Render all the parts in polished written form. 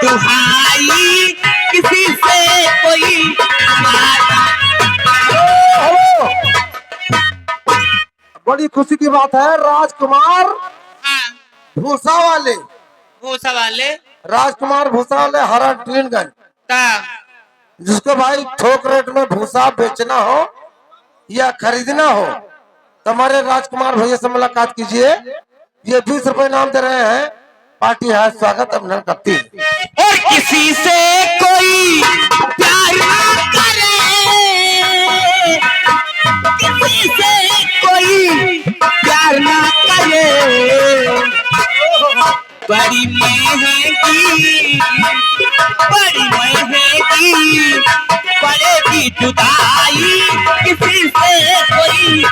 दुहाई किसी से कोई बड़ी खुशी की बात है। राजकुमार भूसा वाले राजकुमार भूसा वाले हरा टीनगंज, जिसको भाई थोक रेट में भूसा बेचना हो या खरीदना हो तो हमारे राजकुमार भैया से मुलाकात कीजिए। ये 20 रुपए नाम दे रहे हैं। पार्टी है स्वागत अभिनंदन करती है। और किसी से कोई प्यार ना करे, किसी से कोई प्यार ना करे, बड़ी महंगी पड़ेगी जुदाई किसी से कोई।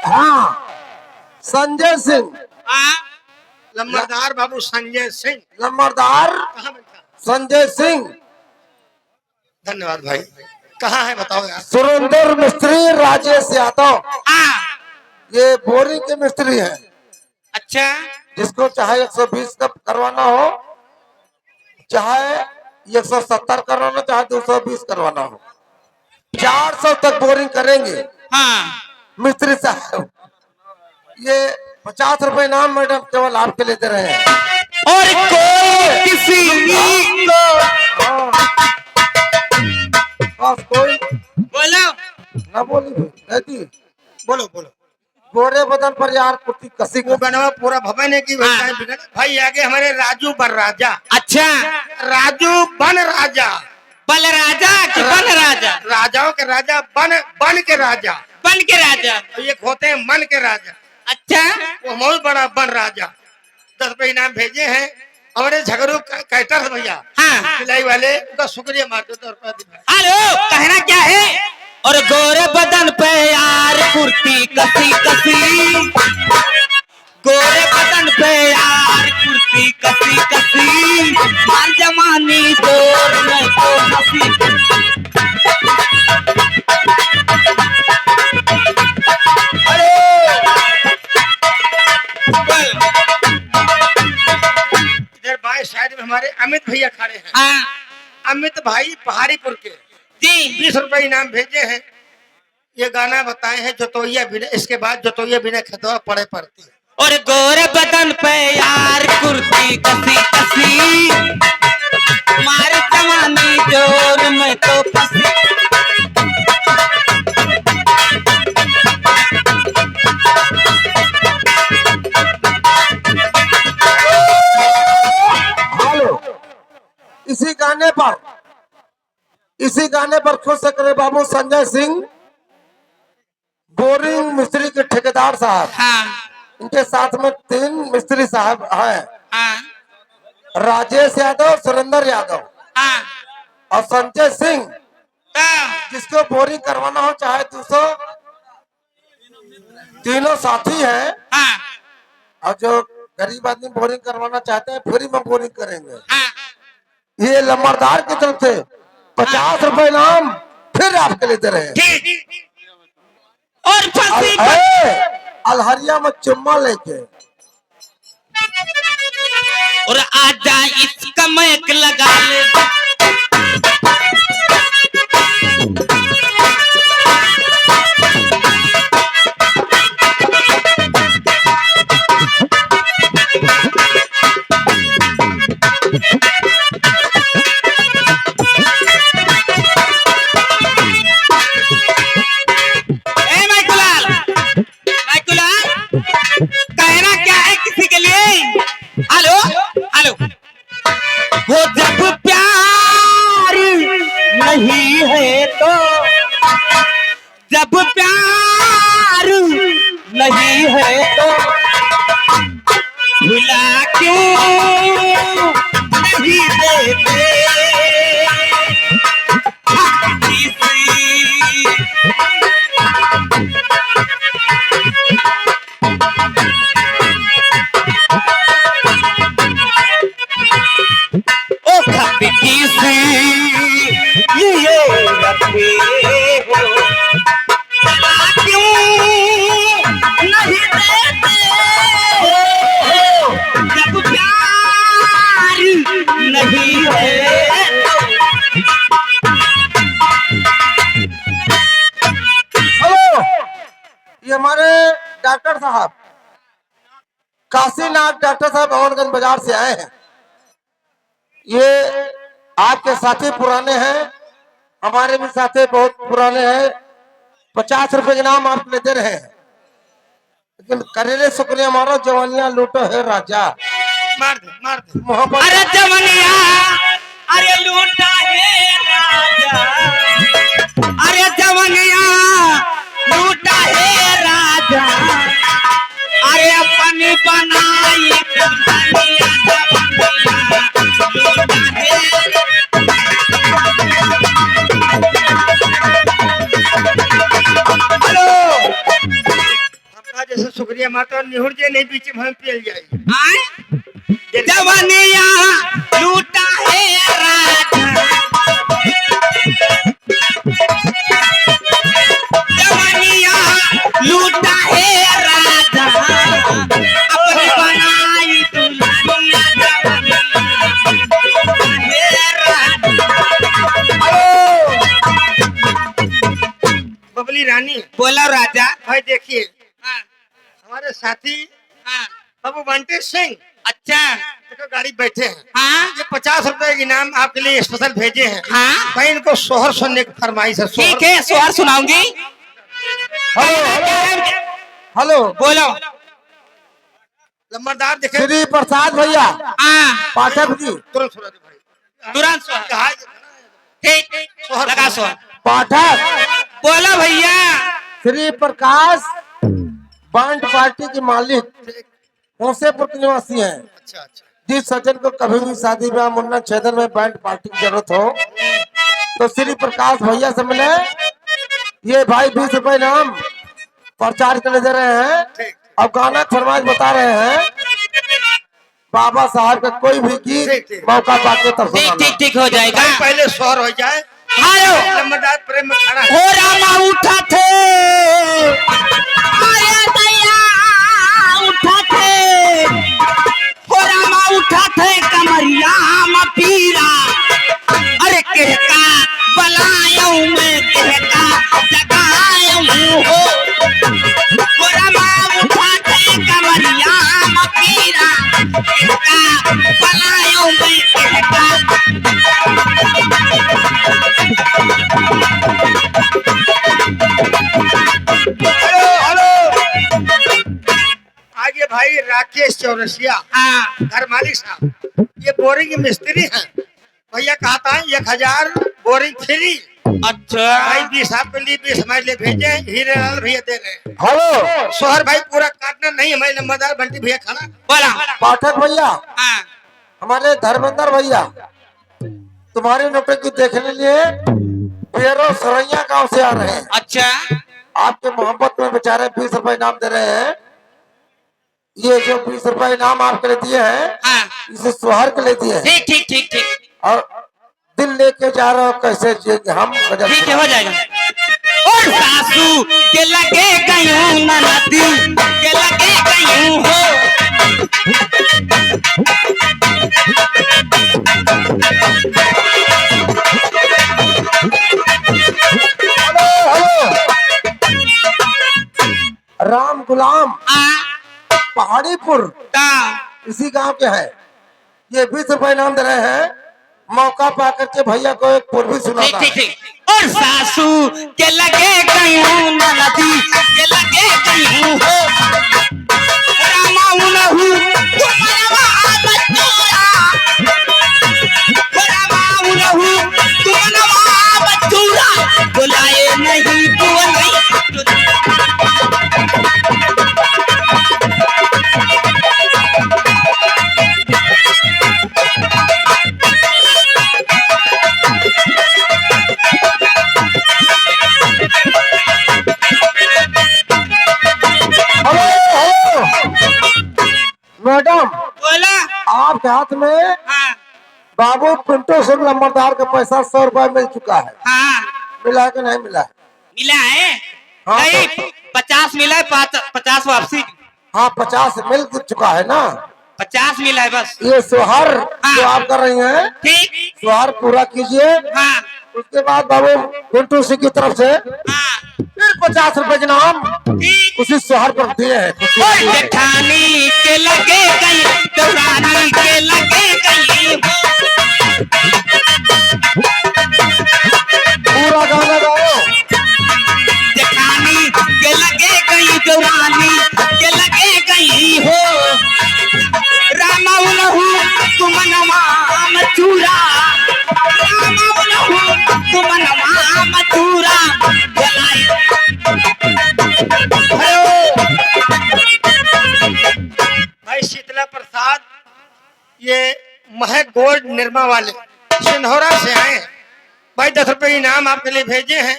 हाँ, संजय सिंह, लंबरदार बाबू संजय सिंह, नंबरदार कहाँ बैठा? संजय सिंह। धन्यवाद भाई। कहाँ है बताओ यार। सुरेंद्र मिस्त्री राजेश यादव, ये बोरिंग के मिस्त्री हैं। अच्छा, जिसको चाहे 120 का करवाना हो, चाहे 170 करवाना, चाहे 220 करवाना हो, 400 तक बोरिंग करेंगे। हाँ, मिस्त्री साहब, ये 50 रुपए नाम मैडम केवल आपके लिए दे रहे हैं। और कोई किसी को बस कोई बोलो ना बोली कहती बोलो बोलो। गोरे बदन पर यार कुर्ती कसी वो बनवा पूरा भवन है कि भाई आगे हमारे राजू बन राजा। अच्छा, राजू बन राजा, बल राजा कि बन राजा? राजाओं के राजा बन के राजा, बन के राजा। और ये होते हैं मन के राजा। अच्छा, वो बहुत बड़ा बन राजा। 10 रुपए इनाम भेजे हैं हमारे झगड़ू कैटर भैया, हाँ, सिलाई वाले, उनका शुक्रिया मारते 10 रुपया दिखाए। हेलो, कहना क्या है? और गोरे बदन पे यार कुर्ती कसी कसी, गोरे बदन पे यार कुर्ती कसी कसी, हर जमानी जोर में तो हंसी। इधर बाएं साइड में हमारे अमित भैया खड़े हैं। हाँ, अमित भाई पहाड़ीपुर के, जी, 20 रुपए इनाम भेजे हैं। ये गाना बताए हैं जोतोइया बिना, इसके बाद जोतोइया बिना खेतवा पड़े पड़ती है। और गोरे बदन पे यार कुर्ती कसी कसी, मारे जवानी जोर में तो फंसी। हेलो, इसी गाने पर खुश करे बाबू संजय सिंह, बोरिंग मिस्त्री के ठेकेदार साहब। हाँ, इनके साथ में 3 मिस्त्री साहब हैं, हाँ, राजेश यादव, सुरेंद्र यादव हाँ, और संजय सिंह। हाँ, जिसको बोरिंग करवाना हो चाहे 200, तीनों साथी हैं। हाँ, और जो गरीब आदमी बोरिंग करवाना चाहते हैं फ्री में बोरिंग करेंगे। हाँ। ये लंबरदार की तरफ से 50 रुपए नाम फिर आपके लिए दे रहे हैं। ठीक। और फंसी अलहरिया में चुम्मा लेके, और आजा इसका मैक लगा ले। कहना क्या है किसी के लिए? हेलो हेलो, वो जब प्यार नहीं है तो, जब प्यार नहीं है तो भुला क्यों नहीं देते किसी ये रखे हो, क्यों नहीं देते हेलो, ये हमारे डॉक्टर साहब काशीनाथ डॉक्टर साहब भवनगंज बाजार से आए हैं। ये आपके साथी पुराने हैं, हमारे भी साथी बहुत पुराने हैं। 50 रुपए के नाम आप ले दे रहे हैं, लेकिन करेले शुक्रिया हमारा जवानियां लूटो है राजा। मार दे मोहब्बत अरे जवनिया अरे लूटा है राजा, अरे जवनिया लूटा है राजा, अरे अपनी बनाई दुल्हनिया जवनिया लूटा है। हेलो, आपका जैसे शुक्रिया माता निहुर जे नहीं बीच में पियल जाए। आए जवनिया लूटा है राजा, जवनिया लूटा है राजा, अपनी बनाई दुल्हनिया जवनिया लूटा है राजा। बबली रानी, बोलो राजा। भाई देखिए हाँ, हमारे साथी हाँ, बाबू बंटी सिंह अच्छा देखो गाड़ी बैठे हैं। हाँ ये 50 रुपए इनाम आपके लिए स्पेशल भेजे हैं। हाँ भाई इनको सोहर सुनने की फरमाइश है। ठीक है, सोहर सुनाऊंगी। हेलो, बोलो। लंबादार देखे श्री प्रसाद भैया हाँ पाठक जी, तुरंत सुना दे भाई। तुरंत सोहर। कहा ठीक, सोहर लगा सोहर। पाठक बोलो भैया। श्री प्रकाश बैंड पार्टी के मालिक होसेपुर के निवासी हैं। अच्छा अच्छा जिस सज्जन को कभी भी शादी ब्याह मुन्नन छेदन में बैंड पार्टी की जरूरत हो तो श्री प्रकाश भैया से मिले। ये भाई 20 रुपए नाम प्रचार के लिए दे रहे हैं ठीक और गाना फरमाइश बता रहे हैं। बाबा साहब का कोई भी ठीक, गीत ठीक। मौका पाके तब ठीक सुनाना। ठीक ठीक हो जाएगा। भाई पहले सोहर हो जाए। आयो लंबादार प्रेम में खड़ा है। हो रामा उठा थे, अरे दैया उठा थे, हो रामा उठा थे कमरिया हम पीरा, अरे कहका बलायूं मैं कहका जगायूं हो, हो रामा उठा थे कमरिया हम पीरा, कहका बलायूं मैं कहका। हेलो हेलो, आगे भाई राकेश चौरसिया हाँ घर मालिक साहब, ये बोरिंग मिस्त्री हैं। भैया कहता है 1000 बोरिंग फ्री। अच्छा भाई 20 आपके लिए 20 हमारे लिए भेजे हैं। हीरे लाल भैया दे रहे हैं। हेलो सोहर भाई पूरा काटना नहीं, हमारे नंबरदार बंटी भैया खाना। बोला। पाठक भैया, हाँ हमारे धर्मेंद्र भैया तुम्हारी नौकरी की देखने लिए पेरो सरैया गांव से आ रहे हैं। अच्छा आपके मोहब्बत में बेचारे 20 रुपए इनाम दे रहे हैं। ये जो 20 रुपए इनाम आपके लिए दिए हैं हाँ इसे सोहर के लिए दिए हैं ठीक ठीक ठीक ठीक और दिल लेके जा रहे हो कैसे जिएंगे हम गजब ठीक है, हो जाएगा। और सासू के लगे गयूं न नदी के लगे गयूं हो, हेलो हेलो, राम गुलाम पहाड़ीपुर ता इसी गांव के हैं। ये 20 रुपए इनाम दे रहे हैं। मौका पा करके भैया को एक पूर्वी ठीक सुनाता ठीक है। ठीक। और सासू के लगे गयूं न नदी के लगे गयूं हो, रामा उनहु तुम्हारा बच्चोरा, रामा उनहु तुम्हारा बच्चोरा, बुलाए नहीं तो नहीं। हेलो हेलो, मैडम बोला। आपके हाथ में हाँ बाबू पिंटू सिंह नंबरदार का पैसा 100 रुपए मिल चुका है। हाँ मिला है कि नहीं मिला है? मिला है। हाँ, नहीं तो- 50 मिला है, 50 वापसी। हाँ 50 मिल चुका है ना। 50 मिला है बस। ये सोहर जो आप कर रही हैं, ठीक। सोहर पूरा कीजिए। हाँ उसके बाद बाबू गुंटू सिंह की तरफ से हाँ फिर 50 रुपए इनाम ठीक। उसी सोहर पर दिए हैं। जेठानी के लगे गई, दौरानी के लगे गई, पूरा गाना गाओ। जेठानी के लगे गई, दौरानी के लगे गई हो, रामा उलहू तुम नवाम चूरा, रामा उलहू तुम नवाम चूरा जलाई। भाई शीतला प्रसाद ये महक गोल्ड निर्मा वाले सिंधौरा से आए हैं। भाई 10 रुपए इनाम आपके लिए भेजे हैं।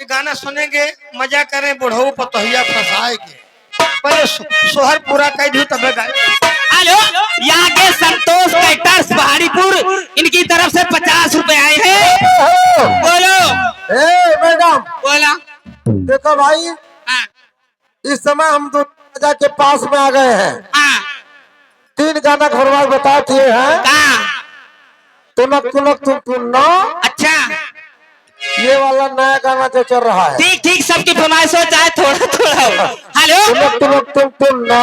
ये गाना सुनेंगे, मजा करें, बुढ़ऊ पतोहिया फंसाएंगे। पहले सोहर पूरा कह दी तब गाए। हेलो, यहाँ के संतोष कैटर्स पहाड़ीपुर, इनकी तरफ से 50 रुपए आए हैं। बोलो। ए मैडम, बोला। देखो भाई, हाँ इस समय हम तो राजा के पास में आ गए हैं। हाँ 3 गाना घरवाल बता दिए हैं। कहाँ? तुनक तुनक तुम तुन्ना, अच्छा ये वाला नया गाना जो चल रहा है। ठीक ठीक, सबकी फरमाइश हो चाहे थोड़ा थोड़ा हो। हेलो, तुनक तुनक तुम तुन्ना।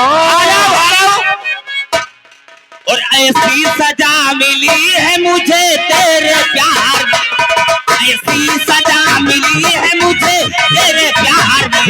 और ऐसी सजा मिली है मुझे तेरे प्यार में, ऐसी सजा मिली है मुझे तेरे प्यार में,